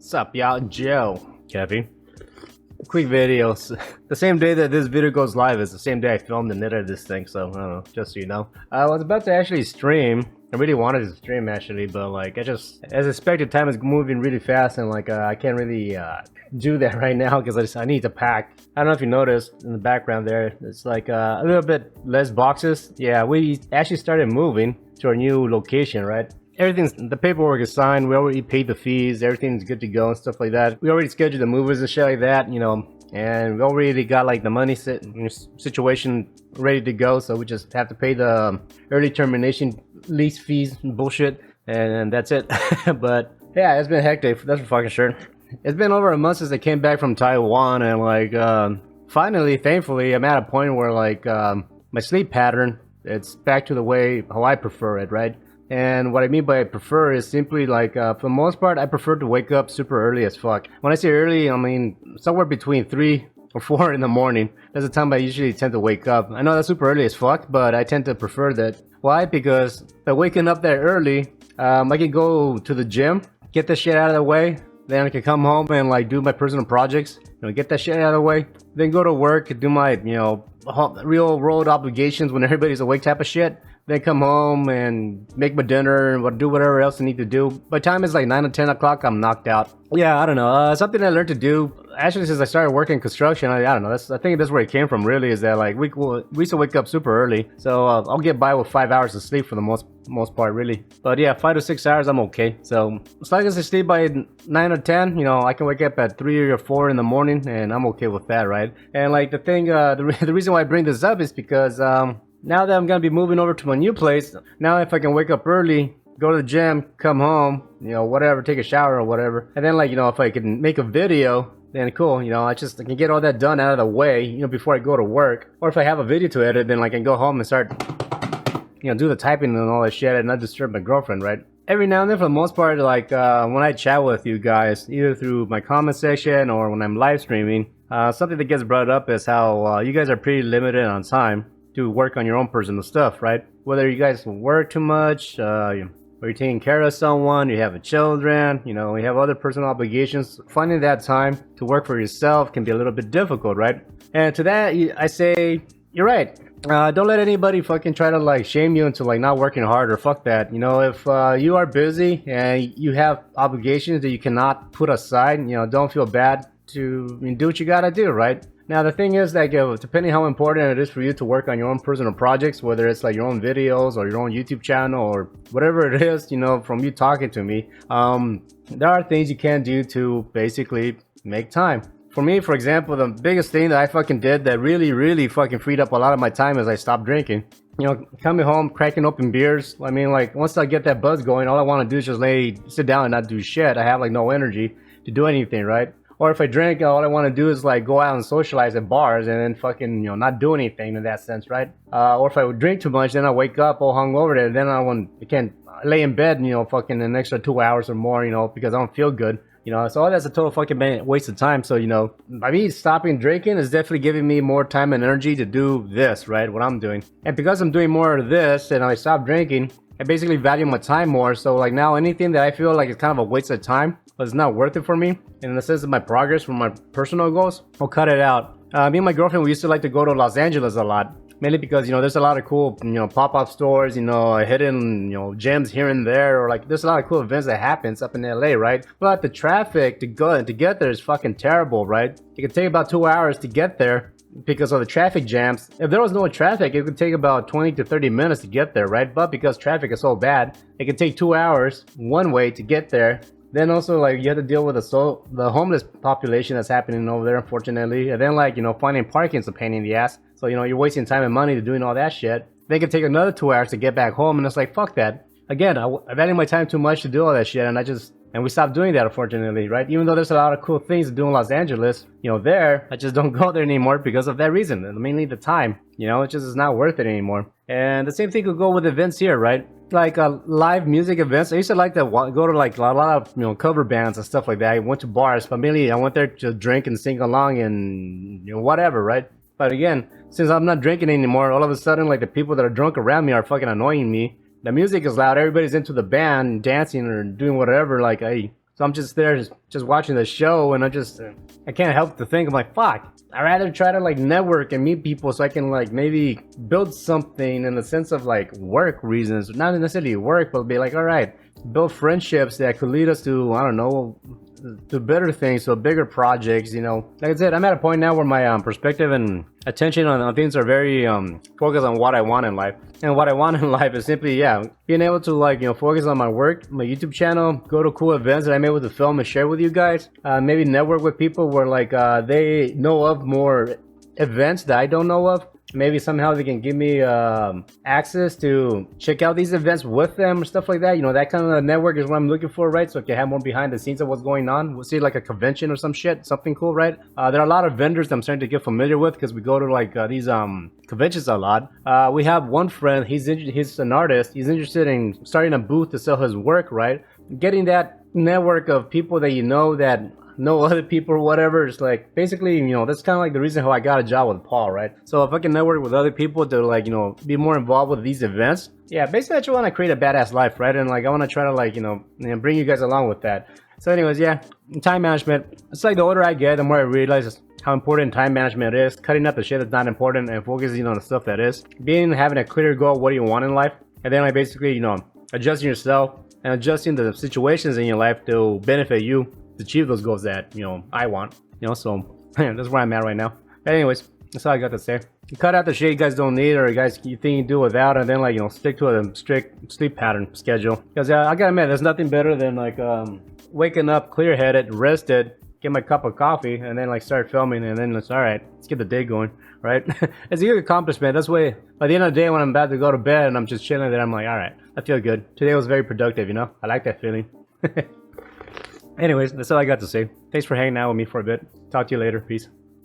Sup, y'all? Joe. Kevin. Quick videos. The same day that this video goes live is the same day I filmed and edited this thing, so I don't know, just so you know. I was about to actually stream. I really wanted to stream actually, but like as expected, time is moving really fast and like I can't really do that right now because I need to pack. I don't know if you noticed in the background there, it's like a little bit less boxes. Yeah, we actually started moving to our new location, right? The paperwork is signed, we already paid the fees, everything's good to go and stuff like that. We already scheduled the movers and shit like that, you know, and we already got like the money situation ready to go, so we just have to pay the early termination lease fees and bullshit, and that's it. But yeah, it's been hectic, that's for fucking sure. It's been over a month since I came back from Taiwan, and like finally, thankfully, I'm at a point where like my sleep pattern, it's back to the way how I prefer it, right? And what I mean by I prefer is simply like, for the most part, I prefer to wake up super early as fuck. When I say early, I mean somewhere between 3 or 4 in the morning. That's the time I usually tend to wake up. I know that's super early as fuck, but I tend to prefer that. Why? Because by waking up that early, I can go to the gym, get the shit out of the way, then I can come home and like do my personal projects, you know, get that shit out of the way, then go to work, do my, you know, real world obligations when everybody's awake type of shit. Then come home and make my dinner and do whatever else I need to do. By the time it's like 9 or 10 o'clock, I'm knocked out. Yeah, I don't know. Something I learned to do, actually since I started working construction, I don't know. I think that's where it came from really, is that like we used to wake up super early. So I'll get by with 5 hours of sleep for the most part really. But yeah, 5 to 6 hours, I'm okay. So as long as I sleep by 9 or 10, you know, I can wake up at 3 or 4 in the morning and I'm okay with that, right? And like the thing, the reason why I bring this up is because, now that I'm gonna be moving over to my new place, now if I can wake up early, go to the gym, come home, you know, whatever, take a shower or whatever, and then like, you know, if I can make a video, then cool, you know, I can get all that done out of the way, you know, before I go to work. Or if I have a video to edit, then like I can go home and start, you know, do the typing and all that shit and not disturb my girlfriend, right? Every now and then, for the most part, like when I chat with you guys, either through my comment section or when I'm live streaming, something that gets brought up is how you guys are pretty limited on time to work on your own personal stuff, right? Whether you guys work too much, or you're taking care of someone, you have children, you know, you have other personal obligations, finding that time to work for yourself can be a little bit difficult, right? And to that, I say, you're right. Don't let anybody fucking try to like shame you into like not working hard, or fuck that. You know, if you are busy and you have obligations that you cannot put aside, you know, don't feel bad to do what you gotta do, right? Now the thing is that depending how important it is for you to work on your own personal projects, whether it's like your own videos or your own YouTube channel or whatever it is, you know, from you talking to me, there are things you can do to basically make time. For me, for example, the biggest thing that I fucking did that really fucking freed up a lot of my time is I stopped drinking. You know, coming home, cracking open beers. I mean, like once I get that buzz going, all I want to do is just sit down and not do shit. I have like no energy to do anything, right? Or if I drink, all I want to do is like go out and socialize at bars and then fucking, you know, not do anything in that sense, right? Or if I would drink too much, then I wake up all hungover there, then I can't lay in bed, you know, fucking an extra 2 hours or more, you know, because I don't feel good, you know. So that's a total fucking waste of time. So, you know, by me stopping drinking is definitely giving me more time and energy to do this, right? What I'm doing. And because I'm doing more of this and I stopped drinking, I basically value my time more. So like now anything that I feel like is kind of a waste of time, but it's not worth it for me, in the sense of my progress from my personal goals, I'll cut it out. Me and my girlfriend, we used to like to go to Los Angeles a lot, mainly because, you know, there's a lot of cool, you know, pop-up stores, you know, hidden, you know, gems here and there, or like there's a lot of cool events that happens up in LA, right? But the traffic to get there is fucking terrible, right? It could take about 2 hours to get there because of the traffic jams. If there was no traffic, it could take about 20 to 30 minutes to get there, right? But because traffic is so bad, it could take 2 hours one way to get there. Then also, like, you have to deal with the homeless population that's happening over there, unfortunately. And then, like, you know, finding parking is a pain in the ass. So, you know, you're wasting time and money to doing all that shit. Then it could take another 2 hours to get back home, and it's like, fuck that. Again, I value my time too much to do all that shit, and we stopped doing that, unfortunately, right? Even though there's a lot of cool things to do in Los Angeles, you know, I just don't go there anymore because of that reason, and mainly the time. You know, it just is not worth it anymore. And the same thing could go with events here, right? Like live music events. I used to like to go to like a lot of, you know, cover bands and stuff like that. I went to bars, but mainly I went there to drink and sing along and, you know, whatever, right? But again, since I'm not drinking anymore, all of a sudden, like, the people that are drunk around me are fucking annoying me. The music is loud, everybody's into the band, dancing or doing whatever, like, hey, So I'm just there, just watching the show, and I can't help to think. I'm like, fuck. I'd rather try to like network and meet people so I can like maybe build something in the sense of like work reasons, not necessarily work, but be like, all right, build friendships that could lead us to, I don't know, to better things, so bigger projects, you know. Like I said, I'm at a point now where my perspective and attention on things are very focused on what I want in life. And what I want in life is simply, yeah, being able to like, you know, focus on my work, my YouTube channel, go to cool events that I'm able to film and share with you guys. Maybe network with people where like they know of more events that I don't know of. Maybe somehow they can give me access to check out these events with them or stuff like that. You know, that kind of network is what I'm looking for, right? So I can have more behind the scenes of what's going on. We'll see like a convention or some shit, something cool, right? There are a lot of vendors that I'm starting to get familiar with because we go to like these conventions a lot. We have one friend, he's an artist. He's interested in starting a booth to sell his work, right? Getting that network of people that you know that know other people or whatever. It's like basically, you know, that's kind of like the reason how I got a job with Paul, right? So if I can network with other people to like, you know, be more involved with these events, yeah, basically I just want to create a badass life, right? And like I want to try to like, you know, bring you guys along with that. So anyways, yeah, time management. It's like the older I get, the more I realize how important time management is. Cutting out the shit that's not important and focusing on the stuff that is. Having a clear goal, what do you want in life? And then like basically, you know, adjusting yourself and adjusting the situations in your life to benefit you to achieve those goals that, you know, I want, you know. So that's where I'm at right now. But anyways, that's all I got to say. You cut out the shit you guys don't need or you think you do without, and then like, you know, stick to a strict sleep pattern schedule. Because I gotta admit, there's nothing better than like waking up clear-headed, rested, get my cup of coffee, and then like start filming, and then it's all right, let's get the day going, right? It's a good accomplishment. That's way by the end of the day when I'm about to go to bed and I'm just chilling there, I'm like, all right, I feel good. Today was very productive, you know. I like that feeling. Anyways, that's all I got to say. Thanks for hanging out with me for a bit. Talk to you later. Peace.